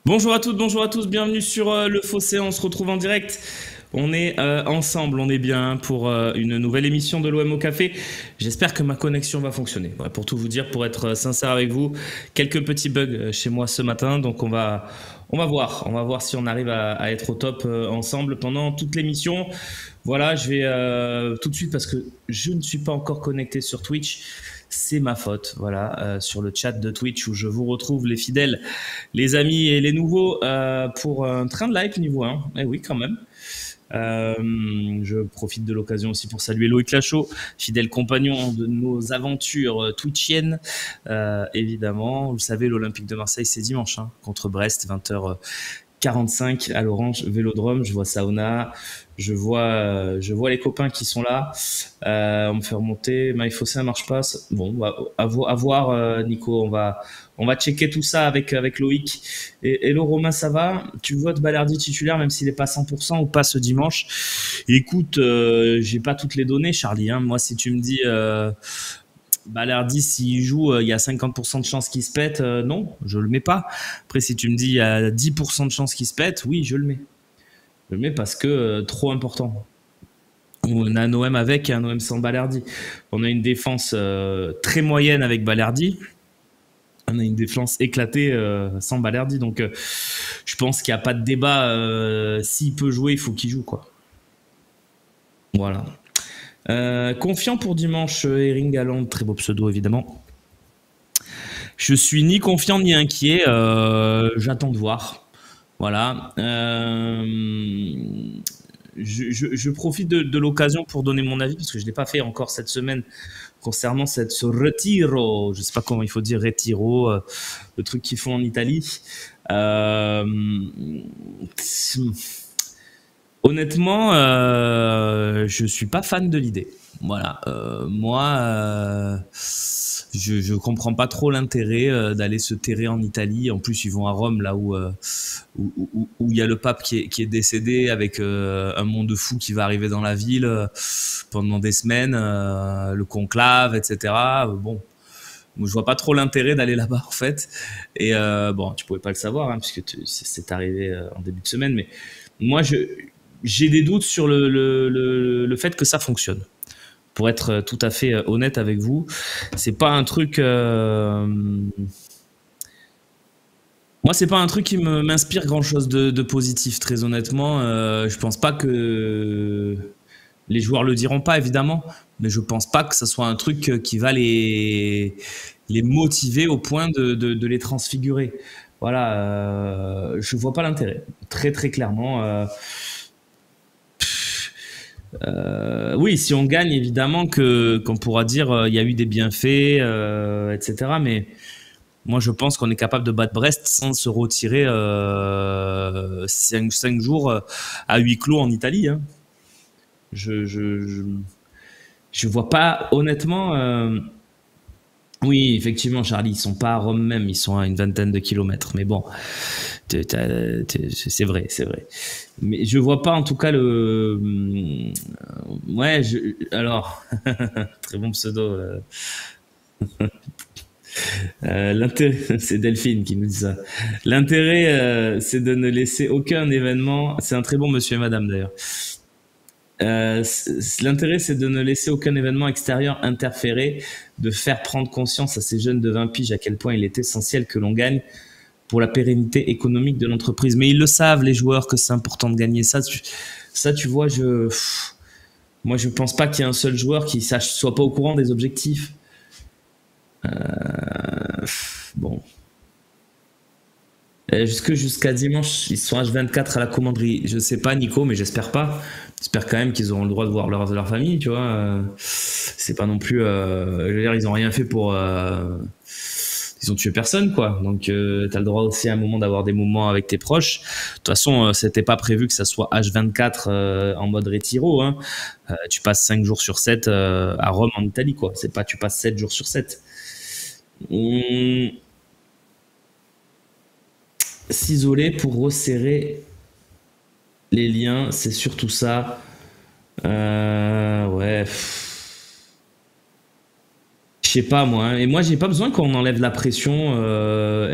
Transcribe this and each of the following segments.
Bonjour à toutes, bonjour à tous, bienvenue sur Le Fossé, on se retrouve en direct. On est ensemble, on est bien pour une nouvelle émission de l'OM au café. J'espère que ma connexion va fonctionner. Ouais, pour tout vous dire, pour être sincère avec vous, quelques petits bugs chez moi ce matin, donc on va voir si on arrive à être au top ensemble pendant toute l'émission. Voilà, je vais tout de suite parce que je ne suis pas encore connecté sur Twitch. C'est ma faute, voilà, sur le chat de Twitch où je vous retrouve les fidèles, les amis et les nouveaux pour un train de live niveau 1. Eh oui, quand même. Je profite de l'occasion aussi pour saluer Loïc Lachaud, fidèle compagnon de nos aventures twitchiennes. Évidemment, vous savez, l'Olympique de Marseille, c'est dimanche contre Brest, 20h45 à l'Orange Vélodrome. Je vois Sauna, je vois les copains qui sont là. On me fait remonter. MyFossé, ça marche pas. Bon, à voir, Nico. On va checker tout ça avec Loïc. Et hello Romain, ça va? Tu vois de Balerdi titulaire, même s'il n'est pas 100% ou pas ce dimanche? Écoute, j'ai pas toutes les données, Charlie. Moi, si tu me dis Balerdi, s'il joue, il y a 50% de chances qu'il se pète, non, je le mets pas. Après, si tu me dis il y a 10% de chances qu'il se pète, oui, je le mets. Je le mets parce que trop important. On a un OM avec et un OM sans Balerdi. On a une défense très moyenne avec Balerdi. On a une défense éclatée sans Balerdi. Donc, je pense qu'il n'y a pas de débat. S'il peut jouer, il faut qu'il joue, quoi. Voilà. Confiant pour dimanche, Erling Haaland, très beau pseudo évidemment. Je suis ni confiant ni inquiet. J'attends de voir. Voilà. Je profite de l'occasion pour donner mon avis parce que je ne l'ai pas fait encore cette semaine concernant ce retiro. Je ne sais pas comment il faut dire retiro, le truc qu'ils font en Italie. Honnêtement, je suis pas fan de l'idée. Voilà, moi, je comprends pas trop l'intérêt d'aller se terrer en Italie. En plus, ils vont à Rome, là où il y a le pape qui est décédé, avec un monde fou qui va arriver dans la ville pendant des semaines, le conclave, etc. Bon, moi, je vois pas trop l'intérêt d'aller là-bas en fait. Et bon, tu pouvais pas le savoir puisque c'est arrivé en début de semaine, mais moi, j'ai des doutes sur le fait que ça fonctionne. Pour être tout à fait honnête avec vous, c'est pas un truc. Moi, c'est pas un truc qui m'inspire grand chose de positif, très honnêtement. Je pense pas que les joueurs le diront pas, évidemment, mais je pense pas que ça soit un truc qui va les motiver au point de les transfigurer. Voilà, je vois pas l'intérêt, très très clairement. Oui, si on gagne, évidemment qu'on pourra dire il y a eu des bienfaits, etc. Mais moi, je pense qu'on est capable de battre Brest sans se retirer 5 jours à huis clos en Italie. Je, je, je, je vois pas, honnêtement. Oui, effectivement, Charlie, ils sont pas à Rome même, ils sont à une vingtaine de kilomètres. Mais bon, c'est vrai, c'est vrai. Mais je vois pas en tout cas ouais, alors, très bon pseudo. L'intérêt, c'est Delphine qui nous dit ça. L'intérêt, c'est de ne laisser aucun événement. C'est un très bon monsieur et madame d'ailleurs. L'intérêt, c'est de ne laisser aucun événement extérieur interférer, de faire prendre conscience à ces jeunes de 20 piges à quel point il est essentiel que l'on gagne pour la pérennité économique de l'entreprise. Mais ils le savent, les joueurs, que c'est important de gagner. Ça, tu vois, moi, je pense pas qu'il y ait un seul joueur qui soit pas au courant des objectifs. Bon. Jusqu'à dimanche, ils sont H24 à la commanderie. Je sais pas, Nico, mais j'espère pas. J'espère quand même qu'ils auront le droit de voir leur famille, tu vois. C'est pas non plus. Je veux dire, ils ont rien fait pour. Ils ont tué personne, quoi. Donc, t'as le droit aussi à un moment d'avoir des moments avec tes proches. De toute façon, c'était pas prévu que ça soit H24 en mode retiro. Tu passes 5 jours sur 7 à Rome, en Italie, quoi. C'est pas tu passes 7 jours sur 7. S'isoler pour resserrer les liens, c'est surtout ça. Ouais. Je sais pas moi. Et moi, j'ai pas besoin qu'on enlève la pression.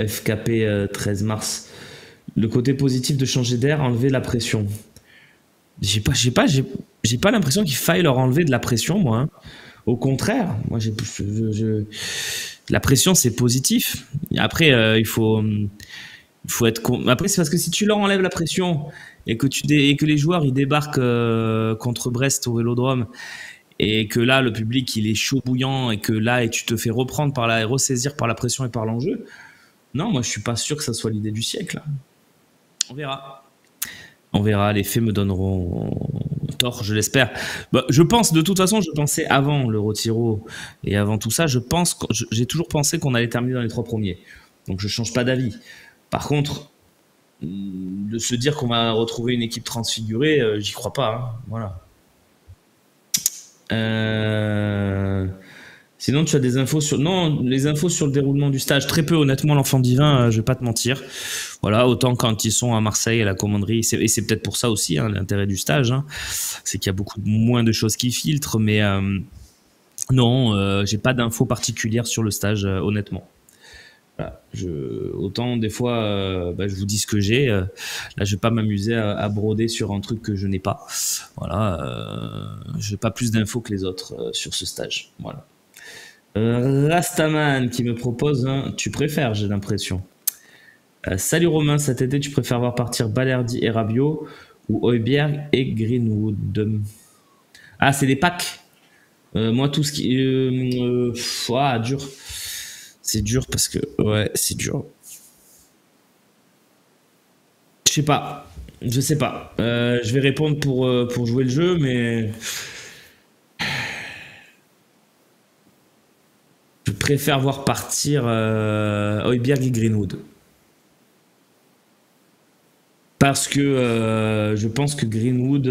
FKP 13 mars. Le côté positif de changer d'air, enlever la pression. J'ai pas l'impression qu'il faille leur enlever de la pression, moi, hein. Au contraire, moi, la pression, c'est positif. Après, il faut être. Après, c'est parce que si tu leur enlèves la pression et que, et que les joueurs ils débarquent contre Brest au Vélodrome et que là, le public il est chaud bouillant et que là, et tu te fais reprendre par la, ressaisir par la pression et par l'enjeu. Non, moi, je suis pas sûr que ça soit l'idée du siècle. On verra. On verra, les faits me donneront tort, je l'espère. Bah, je pense, de toute façon, je pensais avant le Rotiro et avant tout ça, j'ai toujours pensé qu'on allait terminer dans les 3 premiers. Donc je change pas d'avis. Par contre, de se dire qu'on va retrouver une équipe transfigurée, j'y crois pas. Hein. Voilà. Sinon, tu as des infos sur... Non, les infos sur le déroulement du stage, très peu, honnêtement, l'enfant divin, je vais pas te mentir. Voilà, autant quand ils sont à Marseille, à la commanderie, et c'est peut-être pour ça aussi, hein, l'intérêt du stage, hein, c'est qu'il y a beaucoup moins de choses qui filtrent, mais non, j'ai pas d'infos particulières sur le stage, honnêtement. Voilà, autant des fois, je vous dis ce que j'ai. Là, je vais pas m'amuser à broder sur un truc que je n'ai pas. Voilà, j'ai pas plus d'infos que les autres sur ce stage. Voilà. Rastaman qui me propose un tu préfères, j'ai l'impression. Salut Romain, cet été tu préfères voir partir Balerdi et Rabiot ou Højbjerg et Greenwood? Ah, c'est des packs. Moi, tout ce qui. Dur. C'est dur parce que. Ouais, c'est dur. Je sais pas. Je sais pas. Je vais répondre pour jouer le jeu, mais. Je préfère voir partir Højbjerg et Greenwood. Parce que je pense que Greenwood,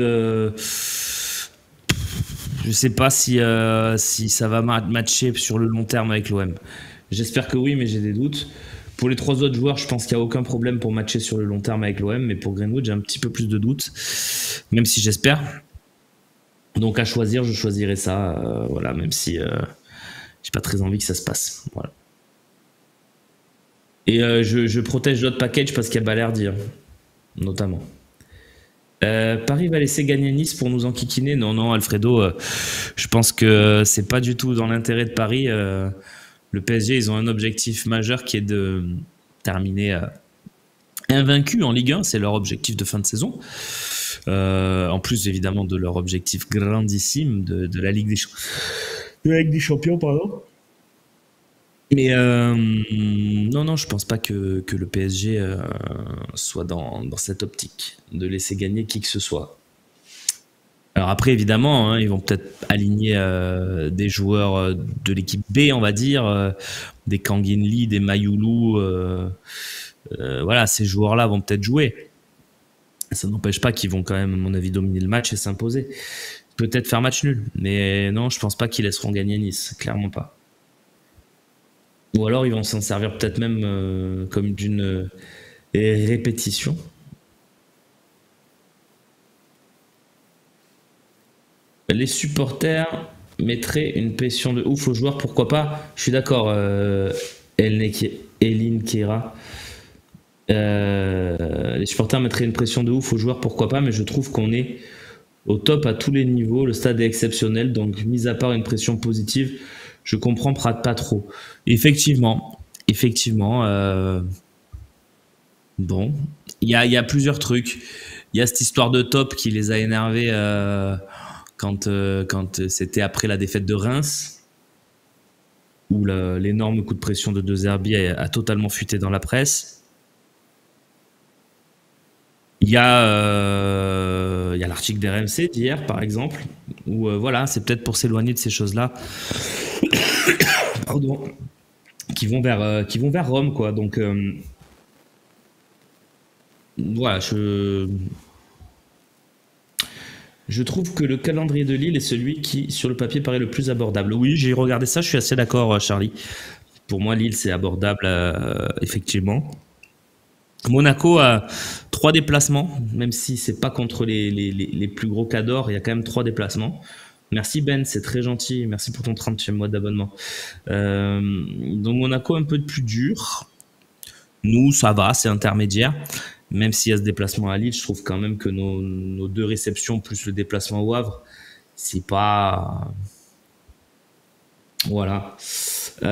je sais pas si ça va matcher sur le long terme avec l'OM. J'espère que oui, mais j'ai des doutes. Pour les 3 autres joueurs, je pense qu'il n'y a aucun problème pour matcher sur le long terme avec l'OM, mais pour Greenwood, j'ai un petit peu plus de doutes, même si j'espère. Donc à choisir, je choisirais ça, voilà, même si j'ai pas très envie que ça se passe. Voilà. Et je protège l'autre package parce qu'il y a Balerdi, notamment. Paris va laisser gagner Nice pour nous enquiquiner. Non, Alfredo, je pense que c'est pas du tout dans l'intérêt de Paris. Le PSG, ils ont un objectif majeur qui est de terminer invaincu en Ligue 1. C'est leur objectif de fin de saison. En plus, évidemment, de leur objectif grandissime de la Ligue des Champions, pardon. Mais non, je pense pas que le PSG soit dans cette optique de laisser gagner qui que ce soit. Alors après, évidemment, hein, ils vont peut-être aligner des joueurs de l'équipe B, on va dire, des Kangin Lee, des Mayoulou. Voilà, ces joueurs-là vont peut-être jouer. Ça n'empêche pas qu'ils vont quand même, à mon avis, dominer le match et s'imposer. Peut-être faire match nul, mais non, je pense pas qu'ils laisseront gagner Nice, clairement pas. Ou alors ils vont s'en servir peut-être même comme d'une répétition. Les supporters mettraient une pression de ouf aux joueurs, pourquoi pas? Je suis d'accord, Eline Kera. Les supporters mettraient une pression de ouf aux joueurs, pourquoi pas? Mais je trouve qu'on est au top à tous les niveaux. Le stade est exceptionnel, donc mis à part une pression positive, je comprends pas trop. Effectivement. Bon, il y a plusieurs trucs. Il y a cette histoire de top qui les a énervés quand c'était après la défaite de Reims, où l'énorme coup de pression de De Zerbi a totalement fuité dans la presse. Il y a l'article d'RMC d'hier, par exemple, où voilà, c'est peut-être pour s'éloigner de ces choses-là. Pardon. Qui vont vers Rome, quoi. Donc voilà, je trouve que le calendrier de Lille est celui qui, sur le papier, paraît le plus abordable. Oui, j'ai regardé ça, je suis assez d'accord, Charlie. Pour moi, Lille, c'est abordable, effectivement. Monaco a 3 déplacements, même si c'est pas contre les plus gros cadors, il y a quand même 3 déplacements. Merci Ben, c'est très gentil. Merci pour ton 30e mois d'abonnement. Donc Monaco un peu de plus dur. Nous, ça va, c'est intermédiaire. Même s'il y a ce déplacement à Lille, je trouve quand même que nos 2 réceptions plus le déplacement au Havre, c'est pas... Voilà. Est-ce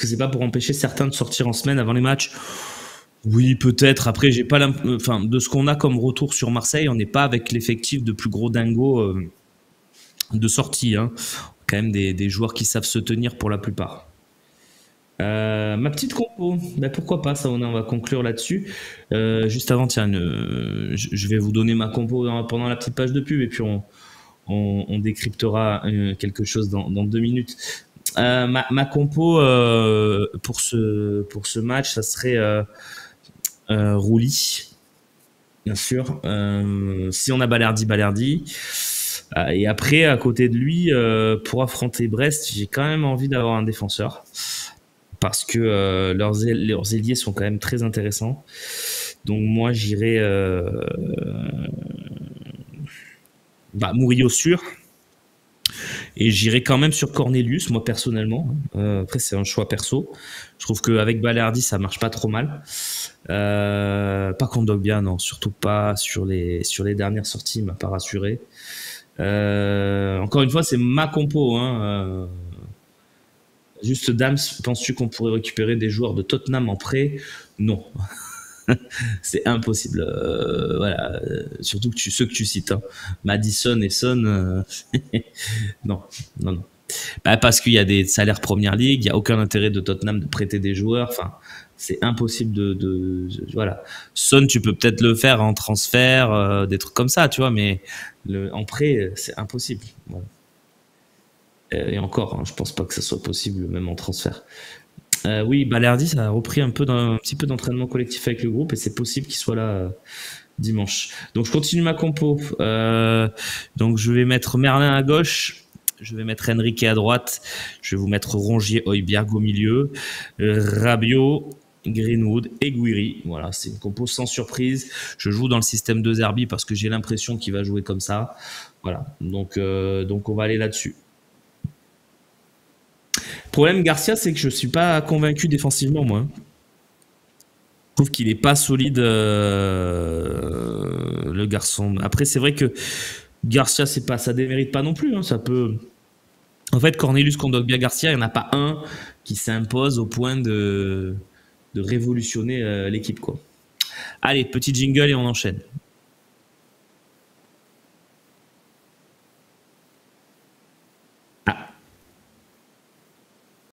que c'est pas pour empêcher certains de sortir en semaine avant les matchs? Oui, peut-être. Après, j'ai pas enfin, de ce qu'on a comme retour sur Marseille, on n'est pas avec l'effectif de plus gros dingos de sortie. Hein. Quand même des joueurs qui savent se tenir pour la plupart. Ma petite compo, ben pourquoi pas, ça on va conclure là-dessus. Juste avant, tiens, je vais vous donner ma compo pendant la petite page de pub et puis on décryptera quelque chose dans 2 minutes. Ma compo pour ce match, ça serait Rouli, bien sûr. Si on a Balerdi. Et après, à côté de lui, pour affronter Brest, j'ai quand même envie d'avoir un défenseur. Parce que leurs ailiers sont quand même très intéressants. Donc moi, j'irai Murillo sûr. Et j'irai quand même sur Cornelius, moi personnellement. Après, c'est un choix perso. Je trouve qu'avec Balerdi, ça marche pas trop mal. Pas Kondogbia, non, surtout pas sur les dernières sorties, il m'a pas rassuré. Encore une fois, c'est ma compo. Hein. Juste Dams, penses-tu qu'on pourrait récupérer des joueurs de Tottenham en prêt? Non. C'est impossible. Voilà. Surtout que ceux que tu cites. Hein. Madison et Son. Non. Bah, parce qu'il y a des salaires Première Ligue, il n'y a aucun intérêt de Tottenham de prêter des joueurs. Enfin, c'est impossible voilà. Son, tu peux peut-être le faire en transfert, des trucs comme ça, tu vois, mais en prêt, c'est impossible. Voilà. Et encore, hein, je pense pas que ça soit possible, même en transfert. Oui, Balerdi, ça a repris un petit peu d'entraînement collectif avec le groupe et c'est possible qu'il soit là dimanche. Donc je continue ma compo. Donc je vais mettre Merlin à gauche. Je vais mettre Enrique à droite. Je vais vous mettre Rongier, Højbjerg au milieu. Rabiot, Greenwood et Guiri. Voilà, c'est une compo sans surprise. Je joue dans le système de Zerbi parce que j'ai l'impression qu'il va jouer comme ça. Voilà, donc on va aller là-dessus. Problème Garcia, c'est que je suis pas convaincu défensivement, moi. Je trouve qu'il est pas solide, le garçon. Après, c'est vrai que Garcia, ça démérite pas non plus. Hein, ça peut. En fait, Cornelius Kondogbia Garcia, il n'y en a pas un qui s'impose au point de révolutionner l'équipe, quoi. Allez, petit jingle et on enchaîne.